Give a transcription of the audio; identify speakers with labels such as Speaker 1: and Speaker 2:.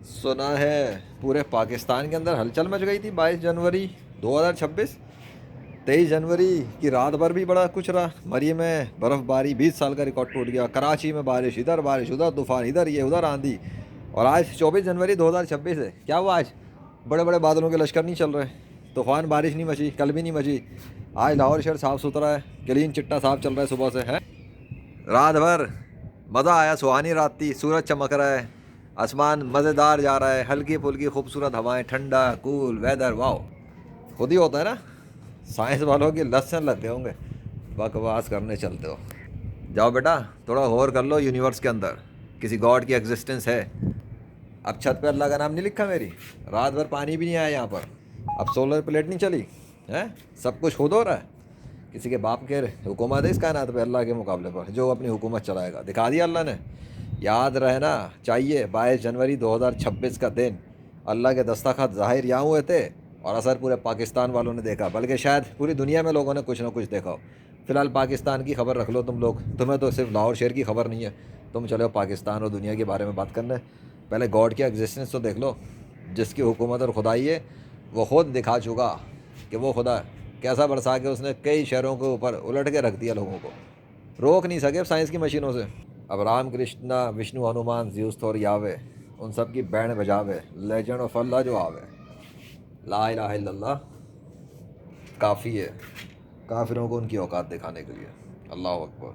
Speaker 1: सुना है पूरे पाकिस्तान के अंदर हलचल मच गई थी 22 जनवरी 2026। 23 जनवरी की रात भर भी बड़ा कुछ रहा। मरी में बर्फ़बारी, 20 साल का रिकॉर्ड टूट गया। कराची में बारिश उधर तूफान, इधर ये उधर आंधी। और आज 24 जनवरी 2026 है। क्या हुआ आज? बड़े बड़े बादलों के लश्कर नहीं चल रहे। तूफान बारिश नहीं मची, कल भी नहीं मची। आज लाहौर शहर साफ़ सुथरा है, क्लीन चिट्टा साफ चल रहा है सुबह से है। रात भर मज़ा आया, सुहानी रात थी, सूरज चमक रहा है, आसमान मज़ेदार जा रहा है, हल्की फुल्की खूबसूरत हवाएं, ठंडा कूल वेदर, वाओ। खुद ही होता है ना। साइंस वालों के लक्षण लगते होंगे, बकवास करने चलते हो। जाओ बेटा, थोड़ा गौर कर लो, यूनिवर्स के अंदर किसी गॉड की एग्जिस्टेंस है। अब छत पे अल्लाह का नाम नहीं लिखा मेरी, रात भर पानी भी नहीं आया यहाँ पर। अब सोलर प्लेट नहीं चली है, सब कुछ खुद हो रहा है। किसी के बाप के हुकूमत है इस कायनात पे अल्लाह के मुकाबले पर, जो अपनी हुकूमत चलाएगा। दिखा दिया अल्लाह ने। याद रहना चाहिए 22 जनवरी 2026 का दिन अल्लाह के दस्तखत ज़ाहिर यहाँ हुए थे, और असर पूरे पाकिस्तान वालों ने देखा, बल्कि शायद पूरी दुनिया में लोगों ने कुछ ना कुछ देखा हो। फ़िलहाल पाकिस्तान की खबर रख लो तुम लोग, तुम्हें तो सिर्फ लाहौर शहर की खबर नहीं है। तुम चले हो पाकिस्तान और दुनिया के बारे में बात करने। पहले गॉड की एग्जिस्टेंस तो देख लो। जिसकी हुकूमत और खुदाई है वो खुद दिखा चुका कि वो खुदा कैसा बरसा के उसने कई शहरों के ऊपर उलट के रख दिया। लोगों को रोक नहीं सके साइंस की मशीनों से। अब राम कृष्णा विष्णु हनुमान ज्यूस थोर यावे, उन सब की बैंड बजावे, लेजेंड ऑफ अल्लाह जो आवे। ला इलाहा इल्लल्लाह काफ़ी है काफिरों को उनकी औकात दिखाने के लिए। अल्लाह अकबर।